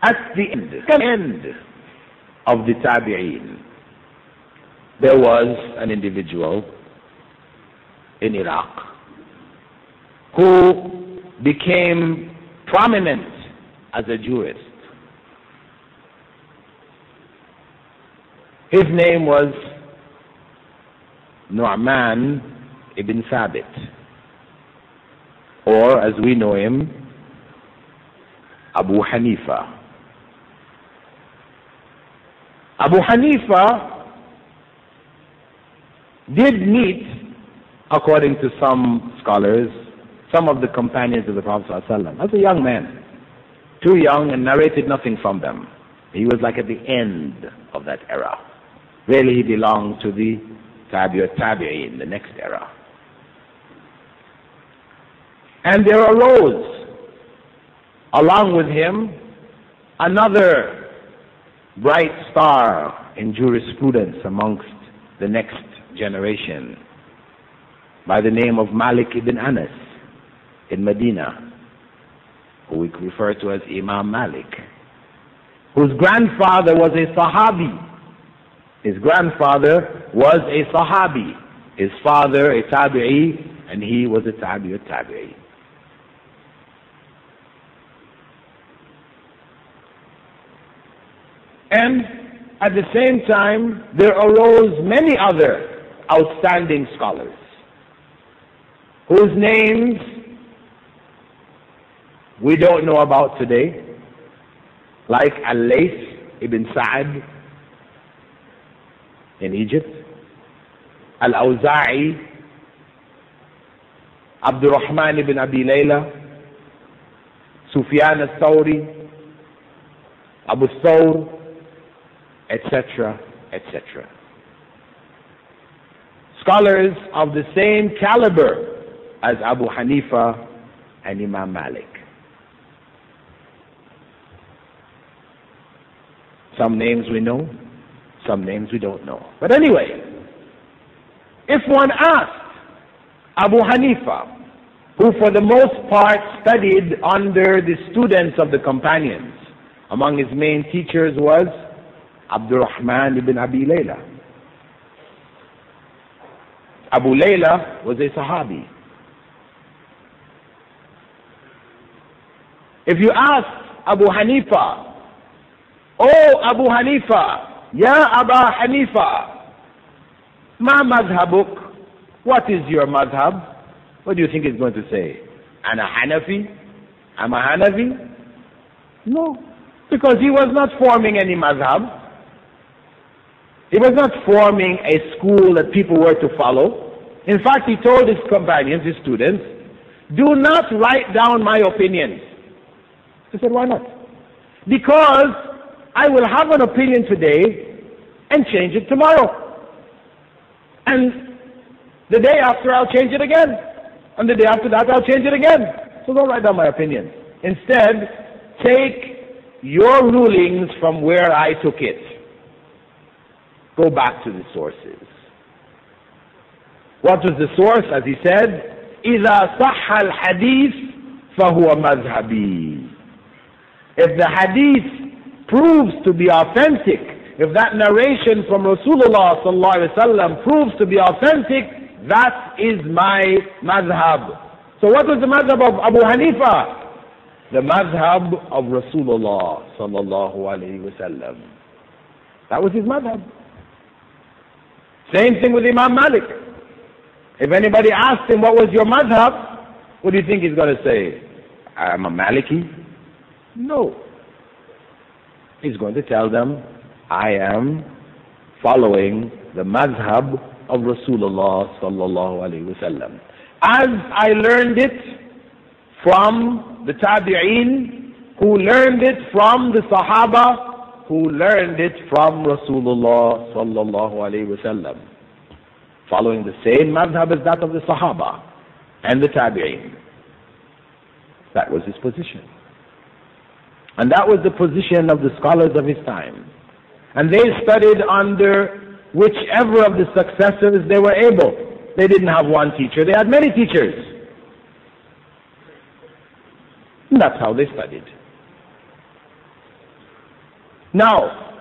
At the end of the Tabi'een, there was an individual in Iraq who became prominent as a jurist. His name was Nu'man ibn Thabit, or as we know him, Abu Hanifa. Abu Hanifa did meet, according to some scholars, some of the companions of the Prophet ﷺ as a young man, too young, and narrated nothing from them. He was like at the end of that era. Really, he belonged to the Tabi'een, the next era. And there arose, along with him, another bright star in jurisprudence amongst the next generation, by the name of Malik ibn Anas in Medina, who we refer to as Imam Malik, whose grandfather was a Sahabi. His grandfather was a Sahabi, his father a Tabi'i, and he was a Tabi'i. And at the same time, there arose many other outstanding scholars whose names we don't know about today, like Al-Layth ibn Sa'd in Egypt, Al-Awza'i, Abdul Rahman ibn Abi Layla, Sufyan al-Thawri, Abu Thawr, etc., etc. Scholars of the same caliber as Abu Hanifa and Imam Malik. Some names we know, some names we don't know. But anyway, if one asked Abu Hanifa, who for the most part studied under the students of the companions, among his main teachers was Abdul Rahman ibn Abi Layla. Abu Layla was a Sahabi. If you ask Abu Hanifa, "Oh Abu Hanifa, Ya Aba Hanifa, ma madhabuk?" What is your madhab? What do you think he's going to say? Ana Hanafi? I'm a Hanafi? No, because he was not forming any madhab. He was not forming a school that people were to follow. In fact, he told his companions, his students, "Do not write down my opinions." He said, "Why not?" "Because I will have an opinion today and change it tomorrow. And the day after I'll change it again. And the day after that I'll change it again. So don't write down my opinion. Instead, take your rulings from where I took it. Go back to the sources." What was the source? As he said, إِذَا صَحَّ الْحَدِيث فَهُوَ مَذْهَبِي. If the hadith proves to be authentic, if that narration from Rasulullah sallallahu alaihi wasallam proves to be authentic, that is my madhab. So what was the madhab of Abu Hanifa? The madhab of Rasulullah sallallahu alaihi wasallam. That was his madhab. Same thing with Imam Malik. If anybody asked him, "What was your madhab?" what do you think he's going to say? "I'm a Maliki"? No. He's going to tell them, "I am following the madhab of Rasulullah sallallahu alaihi wasallam, as I learned it from the Tabi'een, who learned it from the Sahaba, who learned it from Rasulullah sallallahu alaihi wasallam, following the same madhab as that of the Sahaba and the Tabi'een." That was his position. And that was the position of the scholars of his time. And they studied under whichever of the successors they were able. They didn't have one teacher, they had many teachers. And that's how they studied. Now,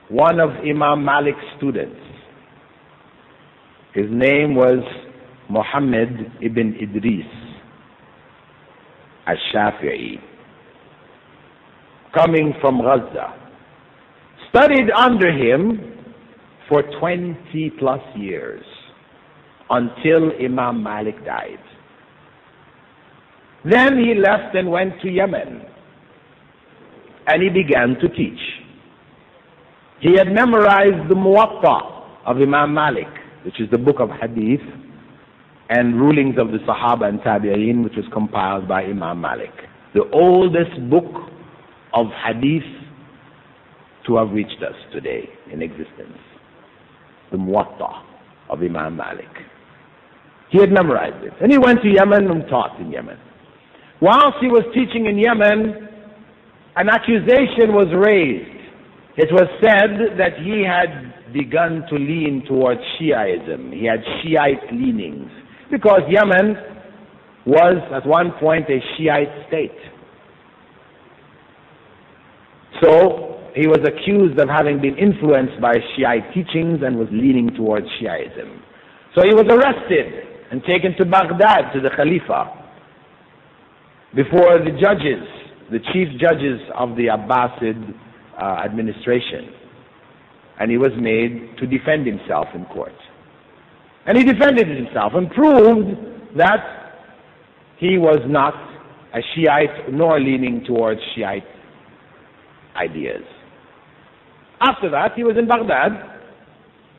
one of Imam Malik's students, his name was Muhammad ibn Idris al-Shafi'i, coming from Gaza, studied under him for 20 plus years until Imam Malik died. Then he left and went to Yemen, and he began to teach. He had memorized the Muwatta of Imam Malik, which is the book of Hadith and rulings of the Sahaba and Tabi'een, which was compiled by Imam Malik, the oldest book of Hadith to have reached us today in existence, the Muwatta of Imam Malik. He had memorized it, and he went to Yemen and taught in Yemen. Whilst he was teaching in Yemen, an accusation was raised. It was said that he had begun to lean towards Shiaism. He had Shiite leanings, because Yemen was at one point a Shiite state. So he was accused of having been influenced by Shiite teachings and was leaning towards Shiaism. So he was arrested and taken to Baghdad, to the Khalifa, before the judges, the chief judges of the Abbasid administration. And he was made to defend himself in court. And he defended himself and proved that he was not a Shiite nor leaning towards Shiite ideas. After that, he was in Baghdad,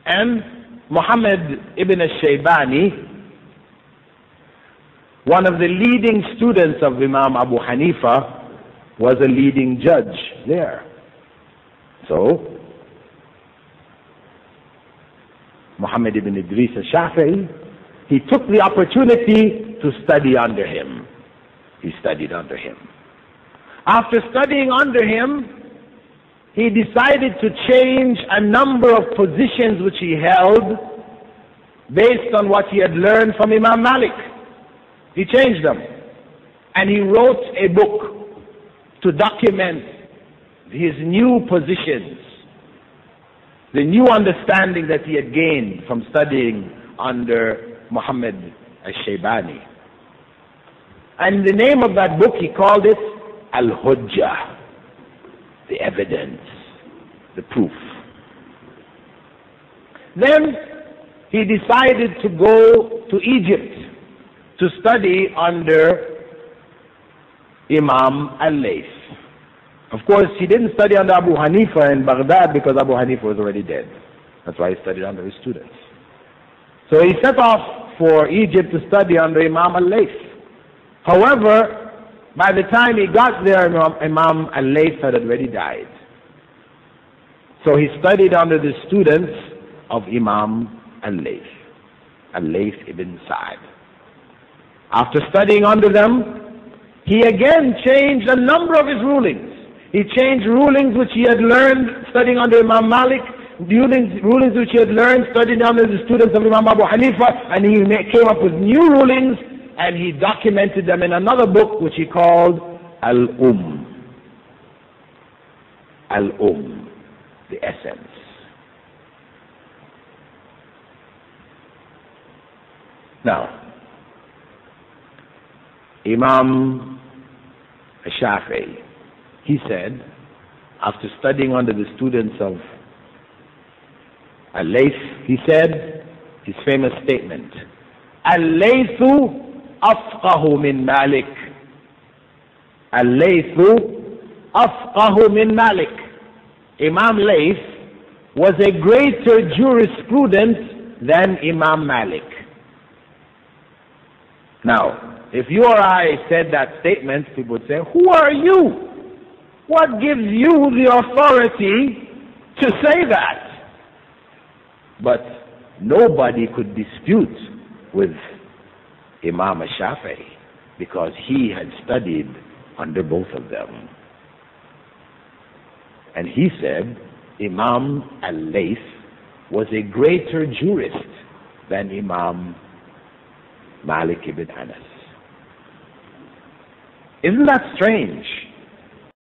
and Muhammad ibn al-Shaybani, one of the leading students of Imam Abu Hanifa, was a leading judge there. So, Muhammad ibn Idris al-Shafi'i, he took the opportunity to study under him. He studied under him. After studying under him, he decided to change a number of positions which he held based on what he had learned from Imam Malik. He changed them, and he wrote a book to document his new positions, the new understanding that he had gained from studying under Muhammad al-Shaybani. And the name of that book, he called it Al-Hujjah, the evidence, the proof. Then he decided to go to Egypt to study under Imam al-Layth. Of course, he didn't study under Abu Hanifa in Baghdad because Abu Hanifa was already dead. That's why he studied under his students. So he set off for Egypt to study under Imam al-Layth. However, by the time he got there, Imam al-Layth had already died. So he studied under the students of Imam al-Layth, al-Layth ibn Sa'd. After studying under them, he again changed a number of his rulings. He changed rulings which he had learned studying under Imam Malik, rulings which he had learned studying under the students of Imam Abu Hanifa, and he came up with new rulings, and he documented them in another book which he called Al-Umm. Al-Umm, the essence. Now, Imam al-Shafi'i, he said, after studying under the students of al-Layth, he said his famous statement, Al-Laythu afqahu min Malik. Al-Laythu afqahu min Malik. Imam Layth was a greater jurisprudent than Imam Malik. Now, if you or I said that statement, people would say, who are you? What gives you the authority to say that? But nobody could dispute with Imam al-Shafi'i because he had studied under both of them. And he said Imam al-Layth was a greater jurist than Imam Malik ibn Anas. Isn't that strange?